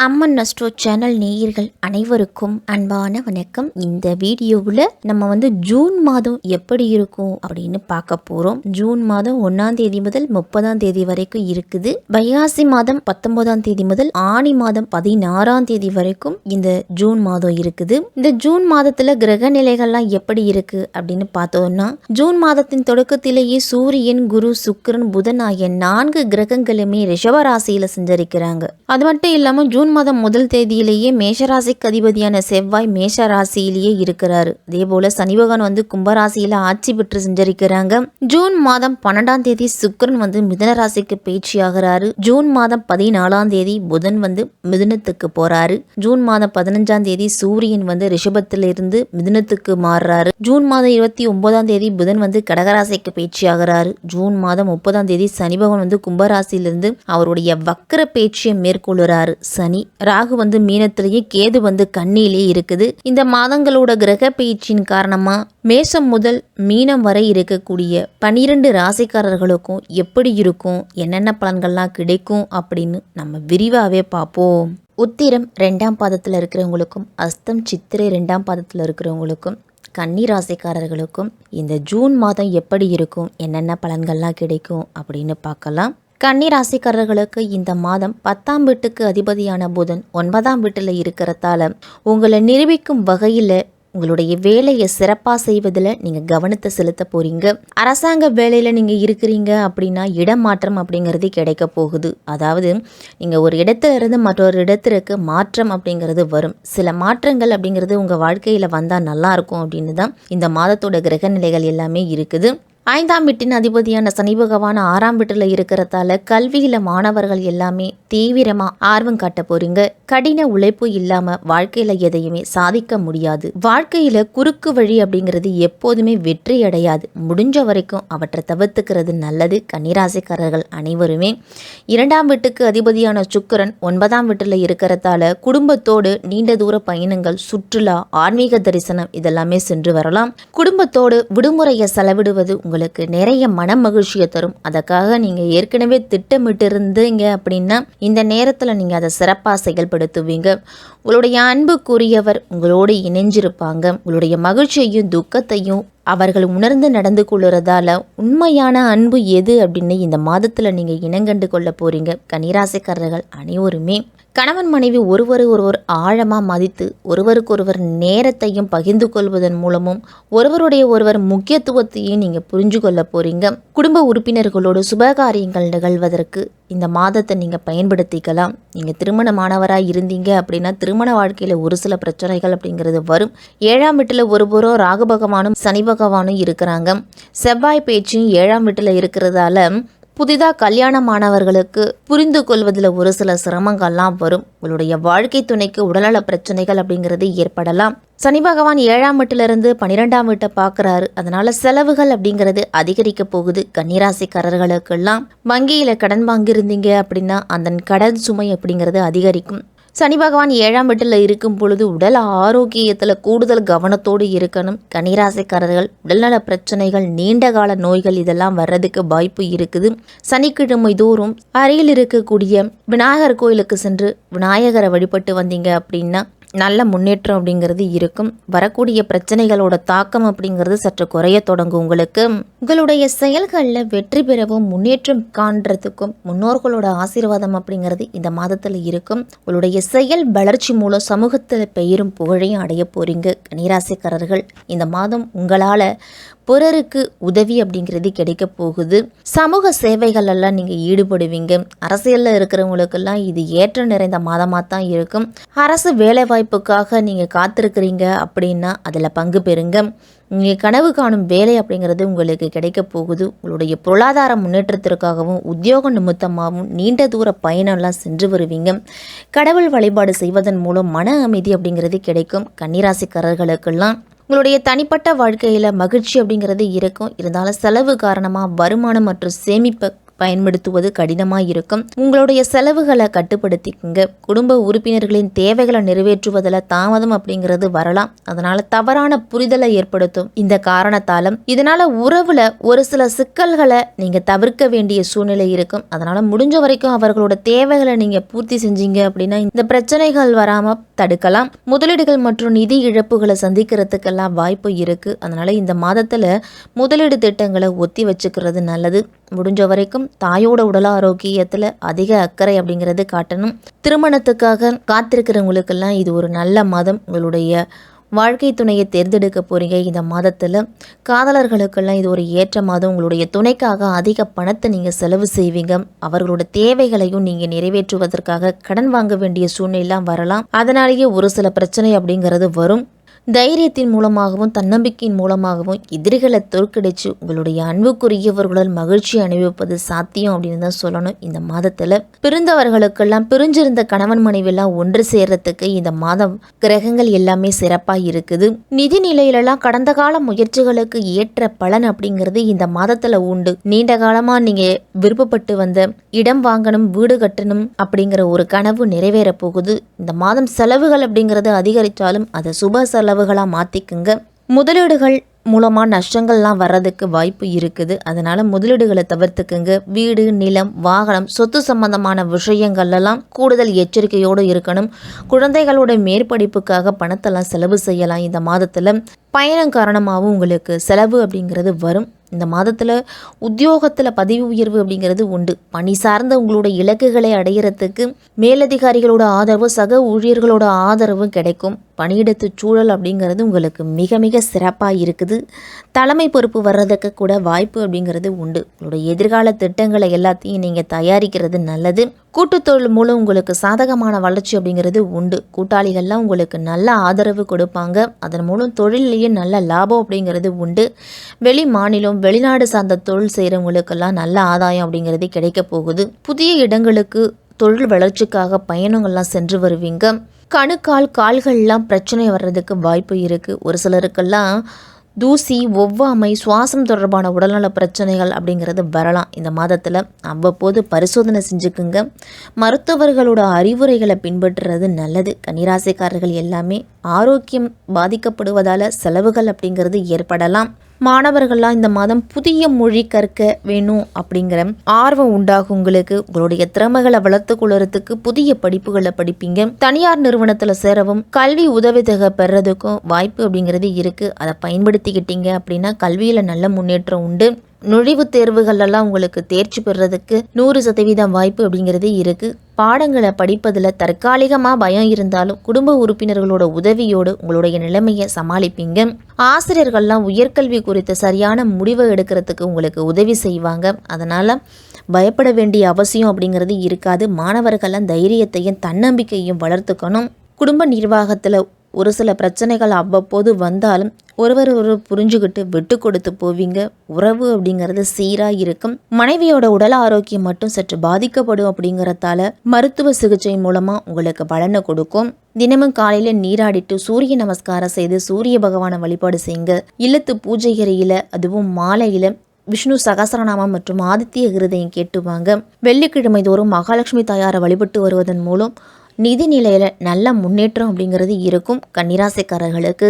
அம்மன் astro channel நேயர்கள் அனைவருக்கும் அன்பான வணக்கம். இந்த வீடியோவில் நம்ம ஜூன் மாதம் எப்படி இருக்கும் அப்படின்னு பார்க்க போகிறோம். ஜூன் மாதம் 1ஆம் தேதி முதல் 30ஆம் தேதி வரைக்கும் இருக்குது. வைகாசி மாதம் 19ஆம் தேதி முதல் ஆனி மாதம் 16ஆம் தேதி வரைக்கும் இந்த ஜூன் மாதம் இருக்குது. இந்த ஜூன் மாதத்தில் கிரக நிலைகள்லாம் எப்படி இருக்கு அப்படின்னு பார்த்தோம்னா, ஜூன் மாதத்தின் தொடக்கத்திலேயே சூரியன், குரு, சுக்கிரன், புதன் ஆகிய 4 கிரகங்களுமே ரிஷபராசியில் செஞ்சிருக்கிறாங்க. அது மட்டும் இல்லாமல் ஜூன் மாதம் முதல் தேதியிலேயே மேஷராசிக்கு அதிபதியான செவ்வாய் மேஷ ராசியிலேயே இருக்கிறாரு. அதே போல சனி பகவான் கும்பராசியில ஆட்சி பெற்று செஞ்சிருக்கிறாங்க. ஜூன் மாதம் 12ஆம் தேதி சுக்கிரன் மிதுன ராசிக்கு பயிற்சி ஆகிறாரு. ஜூன் மாதம் 14ஆம் தேதி புதன் மிதுனத்துக்கு போறாரு. ஜூன் மாதம் 15ஆம் தேதி சூரியன் ரிஷபத்திலிருந்து மிதுனத்துக்கு மாறுறாரு. ஜூன் மாதம் 29ஆம் தேதி புதன் கடகராசிக்கு பயிற்சி ஆகிறாரு. ஜூன் மாதம் 30ஆம் தேதி சனி பகவான் கும்பராசியிலிருந்து அவருடைய வக்கர பயிற்சியை மேற்கொள்ளுறாரு. சனி ராகு மீனத்திலேயே, கேது கன்னியிலேயே இருக்குது. இந்த மாதங்களோட கிரக பயிற்சியின் காரணமா மேசம் முதல் மீனம் வரை இருக்கக்கூடிய 12 ராசிக்காரர்களுக்கும் எப்படி இருக்கும், என்னென்ன பலன்கள்லாம் கிடைக்கும் அப்படின்னு நம்ம விரிவாகவே பார்ப்போம். உத்திரம் 2ஆம் பாதத்தில் இருக்கிறவங்களுக்கும், அஸ்தம் சித்திரை 2ஆம் பாதத்தில் இருக்கிறவங்களுக்கும், கன்னி ராசிக்காரர்களுக்கும் இந்த ஜூன் மாதம் எப்படி இருக்கும், என்னென்ன பலன்கள்லாம் கிடைக்கும் அப்படின்னு பார்க்கலாம். கன்னி ராசிக்காரர்களுக்கு இந்த மாதம் 10ஆம் வீட்டுக்கு அதிபதியான புதன் 9ஆம் வீட்டில் இருக்கிறதால உங்களை நிரூபிக்கும் வகையில் உங்களுடைய வேலையை சிறப்பாக செய்வதில் நீங்கள் கவனத்தை செலுத்த போகிறீங்க. அரசாங்க வேலையில் நீங்கள் இருக்கிறீங்க அப்படின்னா இடமாற்றம் அப்படிங்கிறது கிடைக்க போகுது. அதாவது நீங்கள் ஒரு இடத்துல இருந்து மற்றொரு இடத்திற்கு மாற்றம் அப்படிங்கிறது வரும். சில மாற்றங்கள் அப்படிங்கிறது உங்கள் வாழ்க்கையில் வந்தால் நல்லாயிருக்கும் அப்படின்னு தான் இந்த மாதத்தோட கிரக நிலைகள் எல்லாமே இருக்குது. 5ஆம் வீட்டின் அதிபதியான சனி பகவான் 6ஆம் வீட்டில் இருக்கிறதால கல்வியில் மாணவர்கள் எல்லாமே தீவிரமாக ஆர்வம் காட்ட போறீங்க. கடின உழைப்பு இல்லாமல் வாழ்க்கையில் எதையுமே சாதிக்க முடியாது. வாழ்க்கையில் குறுக்கு வழி அப்படிங்கிறது எப்போதுமே வெற்றி அடையாது. முடிஞ்ச வரைக்கும் அவற்றை தவிர்த்துக்கிறது நல்லது. கன்னிராசிக்காரர்கள் அனைவருமே 2ஆம் வீட்டுக்கு அதிபதியான சுக்கிரன் 9ஆம் வீட்டில் இருக்கிறதால குடும்பத்தோடு நீண்ட தூர பயணங்கள், சுற்றுலா, ஆன்மீக தரிசனம் இதெல்லாமே சென்று வரலாம். குடும்பத்தோடு விடுமுறையை செலவிடுவது உங்களுக்கு நிறைய மன மகிழ்ச்சியை தரும். அதற்காக நீங்க ஏற்கனவே திட்டமிட்டு இருந்தீங்க அப்படின்னா இந்த நேரத்துல நீங்க அதை சிறப்பாக செயல்படுத்துவீங்க. உங்களுடைய அன்புக்குரியவர் உங்களோடு இணைஞ்சிருப்பாங்க. உங்களுடைய மகிழ்ச்சியையும் துக்கத்தையும் அவர்கள் உணர்ந்து நடந்து கொள்ளுறதால உண்மையான அன்பு எது அப்படின்னு இந்த மாதத்துல நீங்க இனங்கண்டு கொள்ள போறீங்க. கன்னிராசிக்காரர்கள் அனைவருமே கணவன் மனைவி ஒருவர் ஆழமாக மதித்து ஒருவருக்கொருவர் நேரத்தையும் பகிர்ந்து கொள்வதன் மூலமும் ஒருவர் முக்கியத்துவத்தையும் நீங்கள் புரிஞ்சு கொள்ள போறீங்க. குடும்ப உறுப்பினர்களோடு சுபகாரியங்கள் நிகழ்வதற்கு இந்த மாதத்தை நீங்கள் பயன்படுத்திக்கலாம். நீங்கள் திருமணமானவராக இருந்தீங்க அப்படின்னா திருமண வாழ்க்கையில் ஒரு சில பிரச்சனைகள் அப்படிங்கிறது வரும். 7ஆம் வீட்டில் ஒருபுறம் ராகு பகவானும் சனி பகவானும் இருக்கிறாங்க. செவ்வாய் பேச்சும் 7ஆம் வீட்டில் இருக்கிறதால புதிதாக கல்யாணமானவர்களுக்கு புரிந்து கொள்வதில் ஒரு சில சிரமங்கள்லாம் வரும். உங்களுடைய வாழ்க்கை துணைக்கு உடல்நல பிரச்சனைகள் அப்படிங்கிறது ஏற்படலாம். சனி பகவான் 7ஆம் வீட்டிலிருந்து 12ஆம் வீட்டை பார்க்குறாரு. அதனால செலவுகள் அப்படிங்கிறது அதிகரிக்க போகுது. கன்னிராசிக்காரர்களுக்கெல்லாம் வங்கியில் கடன் வாங்கியிருந்தீங்க அப்படின்னா அந்த கடன் சுமை அப்படிங்கிறது அதிகரிக்கும். சனி பகவான் 7ஆம் வீட்டில் இருக்கும் பொழுது உடல் ஆரோக்கியத்தில் கூடுதல் கவனத்தோடு இருக்கணும். கன்னிராசிக்காரர்கள் உடல்நல பிரச்சனைகள், நீண்ட கால நோய்கள் இதெல்லாம் வர்றதுக்கு வாய்ப்பு இருக்குது. சனிக்கிழமை தோறும் அருகில் இருக்கக்கூடிய விநாயகர் கோயிலுக்கு சென்று விநாயகரை வழிபட்டு வந்தீங்க அப்படின்னா நல்ல முன்னேற்றம் அப்படிங்கிறது இருக்கும். வரக்கூடிய பிரச்சனைகளோட தாக்கம் அப்படிங்கிறது சற்று குறைய தொடங்கும். உங்களுடைய செயல்களில் வெற்றி பெறவும் முன்னேற்றம் காண்றதுக்கும் முன்னோர்களோட ஆசீர்வாதம் அப்படிங்கிறது இந்த மாதத்தில் இருக்கும். உங்களுடைய செயல் வளர்ச்சி மூலம் சமூகத்தில் பெயரும் புகழையும் அடைய போறீங்க. கன்னிராசிக்காரர்கள் இந்த மாதம் உங்களால் பிறருக்கு உதவி அப்படிங்கிறது கிடைக்க போகுது. சமூக சேவைகள் எல்லாம் நீங்கள் ஈடுபடுவீங்க. அரசியலில் இருக்கிறவங்களுக்கெல்லாம் இது ஏற்ற நிறைந்த மாதமாக தான் இருக்கும். அரசு வேலைவாய்ப்புக்காக நீங்கள் காத்திருக்கிறீங்க அப்படின்னா அதில் பங்கு பெறுங்க. நீங்கள் கனவு காணும் வேலை அப்படிங்கிறது உங்களுக்கு கிடைக்க போகுது. உங்களுடைய பொருளாதார முன்னேற்றத்திற்காகவும் உத்தியோக நிமித்தமாகவும் நீண்ட தூர பயணம்லாம் சென்று வருவீங்க. கடவுள் வழிபாடு செய்வதன் மூலம் மன அமைதி அப்படிங்கிறது கிடைக்கும். கன்னிராசிக்காரர்களுக்கெல்லாம் உங்களுடைய தனிப்பட்ட வாழ்க்கையில் மகிழ்ச்சி அப்படிங்கிறது இருக்கும். இருந்தாலும் செலவு காரணமாக வருமானம் மற்றும் சேமிப்பை பயன்படுத்துவது கடினமாக இருக்கும். உங்களுடைய செலவுகளை கட்டுப்படுத்திக்குங்க. குடும்ப உறுப்பினர்களின் தேவைகளை நிறைவேற்றுவதில் தாமதம் அப்படிங்கிறது வரலாம். அதனால தவறான புரிதலை ஏற்படுத்தும். இந்த காரணத்தாலும் இதனால உறவுல ஒரு சில சிக்கல்களை நீங்க தவிர்க்க வேண்டிய சூழ்நிலை இருக்கும். அதனால முடிஞ்ச வரைக்கும் அவர்களோட தேவைகளை நீங்க பூர்த்தி செஞ்சீங்க அப்படின்னா இந்த பிரச்சனைகள் வராம தடுக்கலாம். முதலீடுகள் மற்றும் நிதி இழப்புகளை சந்திக்கிறதுக்கெல்லாம் வாய்ப்பு இருக்கு. அதனால இந்த மாதத்துல முதலீடு திட்டங்களை ஒத்தி வச்சுக்கிறது நல்லது. முடிஞ்ச வரைக்கும் தாயோட உடல் ஆரோக்கியத்துல அதிக அக்கறை அப்படிங்கிறது காட்டணும். திருமணத்துக்காக காத்திருக்கிறவங்களுக்கெல்லாம் இது ஒரு நல்ல மாதம். உங்களுடைய வாழ்க்கை துணையை தேர்ந்தெடுக்க போறீங்க. இந்த மாதத்தில் காதலர்களுக்கெல்லாம் இது ஒரு ஏற்ற மாதம். உங்களுடைய துணைக்காக அதிக பணத்தை நீங்கள் செலவு செய்வீங்க. அவர்களோட தேவைகளையும் நீங்கள் நிறைவேற்றுவதற்காக கடன் வாங்க வேண்டிய சூழ்நிலாம் வரலாம். அதனாலேயே ஒரு சில பிரச்சனை அப்படிங்கிறது வரும். தைரியத்தின் மூலமாகவும் தன்னம்பிக்கையின் மூலமாகவும் எதிரிகளை தோற்கடிச்சு உங்களுடைய அன்புக்குரியவர்களுடன் மகிழ்ச்சி அனுபவிப்பது சாத்தியம் அப்படின்னு தான் சொல்லணும். இந்த மாதத்தில் பிரிந்தவர்களுக்கெல்லாம் பிரிஞ்சிருந்த கணவன் மனைவியெல்லாம் ஒன்று சேர்றதுக்கு இந்த மாதம் கிரகங்கள் எல்லாமே சிறப்பாக இருக்குது. நிதி நிலையிலெல்லாம் கடந்த கால முயற்சிகளுக்கு ஏற்ற பலன் அப்படிங்கிறது இந்த மாதத்தில் உண்டு. நீண்ட காலமாக நீங்கள் விருப்பப்பட்டு வந்த இடம் வாங்கணும், வீடு கட்டணும் அப்படிங்கிற ஒரு கனவு நிறைவேற போகுது. இந்த மாதம் செலவுகள் அப்படிங்கிறது அதிகரித்தாலும் அதை சுப செலவுகளாக மாற்றிக்குங்க. முதலீடுகள் மூலமாக நஷ்டங்கள்லாம் வர்றதுக்கு வாய்ப்பு இருக்குது. அதனால முதலீடுகளை தவிர்த்துக்குங்க. வீடு, நிலம், வாகனம், சொத்து சம்பந்தமான விஷயங்கள்லாம் கூடுதல் எச்சரிக்கையோடு இருக்கணும். குழந்தைகளோட மேற்படிப்புக்காக பணத்தெல்லாம் செலவு செய்யலாம். இந்த மாதத்தில் பயணம் காரணமாகவும் உங்களுக்கு செலவு அப்படிங்கிறது வரும். இந்த மாதத்தில் உத்தியோகத்தில் பதவி உயர்வு அப்படிங்கிறது உண்டு. பணி சார்ந்த உங்களோட இலக்குகளை அடையிறதுக்கு மேலதிகாரிகளோட ஆதரவு, சக ஊழியர்களோட ஆதரவும் கிடைக்கும். பணியிடத்து சூழல் அப்படிங்கிறது உங்களுக்கு மிக மிக சிறப்பாக இருக்குது. தலைமை பொறுப்பு வர்றதுக்கு கூட வாய்ப்பு அப்படிங்கிறது உண்டு. உங்களோட எதிர்கால திட்டங்களை எல்லாத்தையும் நீங்கள் தயாரிக்கிறது நல்லது. கூட்டுத்தொழில் மூலம் உங்களுக்கு சாதகமான வளர்ச்சி அப்படிங்கிறது உண்டு. கூட்டாளிகள்லாம் உங்களுக்கு நல்ல ஆதரவு கொடுப்பாங்க. அதன் மூலம் தொழிலையே நல்ல லாபம் அப்படிங்கிறது உண்டு. வெளி மாநிலம், வெளிநாடு சார்ந்த தொழில் செய்கிறவங்களுக்கெல்லாம் நல்ல ஆதாயம் அப்படிங்கிறது கிடைக்க போகுது. புதிய இடங்களுக்கு தொழில் வளர்ச்சிக்காக பயணங்கள்லாம் சென்று வருவீங்க. கால்கள்லாம் பிரச்சனை வர்றதுக்கு வாய்ப்பு இருக்குது. ஒரு சிலருக்கெல்லாம் தூசி, ஒவ்வாமை, சுவாசம் தொடர்பான உடல்நல பிரச்சனைகள் அப்படிங்கிறது வரலாம். இந்த மாதத்தில் அவ்வப்போது பரிசோதனை செஞ்சுக்குங்க. மருத்துவர்களோட அறிவுரைகளை பின்பற்றுறது நல்லது. கன்னிராசிக்காரர்கள் எல்லாமே ஆரோக்கியம் பாதிக்கப்படுவதால் செலவுகள் அப்படிங்கிறது ஏற்படலாம். மாணவர்கள்லாம் இந்த மாதம் புதிய மொழி கற்க வேணும் அப்படிங்கிற ஆர்வம் உண்டாகும். உங்களுடைய திறமைகளை வளர்த்து கொள்றதுக்கு புதிய படிப்புகளை படிப்பீங்க. தனியார் நிறுவனத்தில் சேரவும் கல்வி உதவித்தொகை பெறதுக்கும் வாய்ப்பு அப்படிங்கிறது இருக்குது. அதை பயன்படுத்திக்கிட்டீங்க அப்படின்னா கல்வியில் நல்ல முன்னேற்றம் உண்டு. நுழைவுத் தேர்வுகளெல்லாம் உங்களுக்கு தேர்ச்சி பெறுறதுக்கு 100% வாய்ப்பு அப்படிங்கிறது இருக்குது. பாடங்களை படிப்பதில் தற்காலிகமாக பயம் இருந்தாலும் குடும்ப உறுப்பினர்களோட உதவியோடு உங்களுடைய நிலைமையை சமாளிப்பீங்க. ஆசிரியர்கள்லாம் உயர்கல்வி குறித்து சரியான முடிவை எடுக்கிறதுக்கு உங்களுக்கு உதவி செய்வாங்க. அதனால் பயப்பட வேண்டிய அவசியம் அப்படிங்கிறது இருக்காது. மாணவர்கள்லாம் தைரியத்தையும் தன்னம்பிக்கையும் வளர்த்துக்கணும். குடும்ப நிர்வாகத்தில் ஒரு சில பிரச்சனைகள் அவ்வப்போது வந்தாலும் ஒருவர் புரிஞ்சுக்கிட்டு விட்டு கொடுத்து போவீங்க. உறவு அப்படிங்கிறது சீராக இருக்கும். மனைவியோட உடல் ஆரோக்கியம் மட்டும் சற்று பாதிக்கப்படும் அப்படிங்கிறதால மருத்துவ சிகிச்சை மூலமாக உங்களுக்கு பலனை கொடுக்கும். தினமும் காலையில் நீராடிட்டு சூரிய நமஸ்காரம் செய்து சூரிய பகவானை வழிபாடு செய்யுங்க. இல்லத்து பூஜை அறையில் அதுவும் மாலையில் விஷ்ணு சகசரநாமம் மற்றும் ஆதித்ய ஹிருதயம் கேட்டுவாங்க. வெள்ளிக்கிழமை தோறும் மகாலட்சுமி தாயாரை வழிபட்டு வருவதன் மூலம் நிதி நிலையில் நல்ல முன்னேற்றம் அப்படிங்கிறது இருக்கும் கன்னிராசிக்காரர்களுக்கு.